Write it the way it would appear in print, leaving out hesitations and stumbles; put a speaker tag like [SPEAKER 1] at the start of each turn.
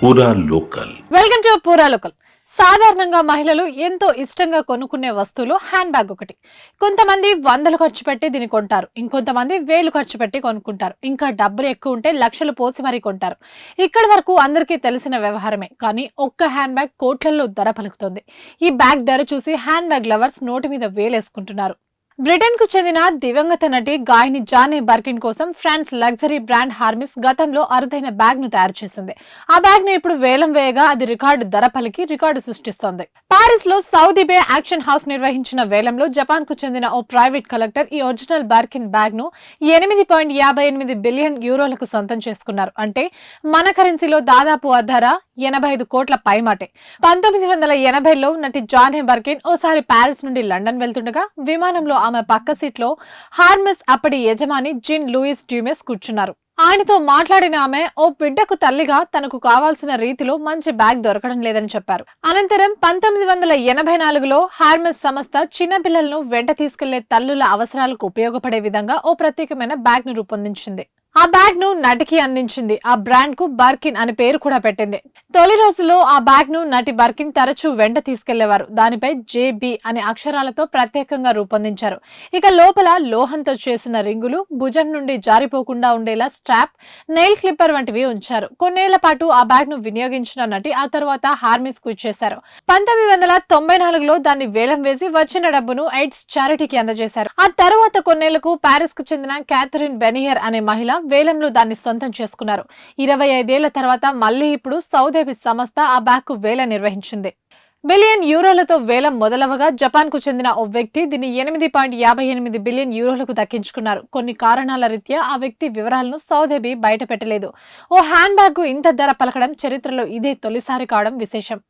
[SPEAKER 1] పూరా local.
[SPEAKER 2] Welcome to పూరా local. సాధారణంగా మహిళలు ఎంతో ఇష్టంగా కొనుక్కునే వస్తువులు హ్యాండ్ బ్యాగ్ ఒకటి. కొంతమంది వందలు ఖర్చు పెట్టి దీన్ని కొంటారు, ఇంకొంతమంది వేలు ఖర్చు పెట్టి కొనుక్కుంటారు, ఇంకా డబ్బులు ఎక్కువ ఉంటే లక్షలు పోసి మరీ కొంటారు. ఇక్కడి వరకు అందరికీ తెలిసిన వ్యవహారమే, కానీ ఒక్క హ్యాండ్ బ్యాగ్ కోట్లలో ధర పలుకుతుంది. ఈ బ్యాగ్ ధర చూసి హ్యాండ్ బ్యాగ్ లవర్స్ నోటి మీద వేలేసుకుంటున్నారు. బ్రిటన్ కు చెందిన దివంగత నటి గాయని జానీ బర్కిన్ కోసం ఫ్రాన్స్ లగ్జరీ బ్రాండ్ హార్మిస్ గతంలో అరుదైన బ్యాగ్ ను తయారు చేసింది. ఆ బ్యాగ్ ను ఇప్పుడు వేలం వేయగా అది రికార్డు ధర పలికి రికార్డు సృష్టిస్తోంది. పారిస్ లో సౌదీ బే యాక్షన్ హౌస్ నిర్వహించిన వేలంలో జపాన్ కు చెందిన ఓ ప్రైవేట్ కలెక్టర్ ఈ ఒరిజినల్ బర్కిన్ బ్యాగ్ ను 8.58 బిలియన్ యూరోలకు సొంతం చేసుకున్నారు. అంటే మన కరెన్సీలో దాదాపు ఆ ధర 85 కోట్ల పైమాటే. 1980లో నటి జానీ బర్కిన్ ఓసారి పారిస్ నుండి లండన్ వెళ్తుండగా విమానంలో ఆమె పక్క సీట్లో హార్మెస్ అప్పటి యజమాని జిన్ లూయిస్ డ్యూమెస్ కూర్చున్నారు. ఆయనతో మాట్లాడిన ఆమె ఓ బిడ్డకు తల్లిగా తనకు కావాల్సిన రీతిలో మంచి బ్యాగ్ దొరకడం లేదని చెప్పారు. అనంతరం 1984లో హార్మెస్ సంస్థ చిన్నపిల్లలను వెంట తీసుకెళ్లే తల్లుల అవసరాలకు ఉపయోగపడే విధంగా ఓ ప్రత్యేకమైన బ్యాగ్ ను రూపొందించింది. ఆ బ్యాగ్ ను నటికి అందించింది. ఆ బ్రాండ్ కు బర్కిన్ అని పేరు కూడా పెట్టింది. తొలి రోజుల్లో ఆ బ్యాగ్ ను నటి బర్కిన్ తరచూ వెంట తీసుకెళ్లేవారు. దానిపై JB అనే అక్షరాలతో ప్రత్యేకంగా రూపొందించారు. ఇక లోపల లోహంతో చేసిన రింగులు, భుజం నుండి జారిపోకుండా ఉండేలా స్ట్రాప్, నెయిల్ క్లిప్పర్ వంటివి ఉంచారు. కొన్నేళ్ల పాటు ఆ బ్యాగ్ ను వినియోగించిన నటి ఆ తర్వాత హార్మిస్ కు ఇచ్చేశారు. 1994లో దాన్ని వేలం వేసి వచ్చిన డబ్బును ఎయిడ్స్ చారిటీకి అందజేశారు. ఆ తర్వాత కొన్నేళ్లకు పారిస్ కు చెందిన క్యాథరిన్ బెనియర్ అనే మహిళ వేలంలో దాన్ని సొంతం చేసుకున్నారు. 25 ఏళ్ల తర్వాత మళ్లీ ఇప్పుడు సౌదీ సంస్థ ఆ బ్యాగ్ కు వేలం నిర్వహించింది. బిలియన్ యూరోలతో వేలం మొదలవగా జపాన్ కు చెందిన ఓ వ్యక్తి దీన్ని 8.58 బిలియన్ యూరోలకు దక్కించుకున్నారు. కొన్ని కారణాల రీత్యా ఆ వ్యక్తి వివరాలను సౌదీ బయట పెట్టలేదు. ఓ హ్యాండ్ బ్యాగ్ కు ఇంత ధర పలకడం చరిత్రలో ఇదే తొలిసారి కావడం విశేషం.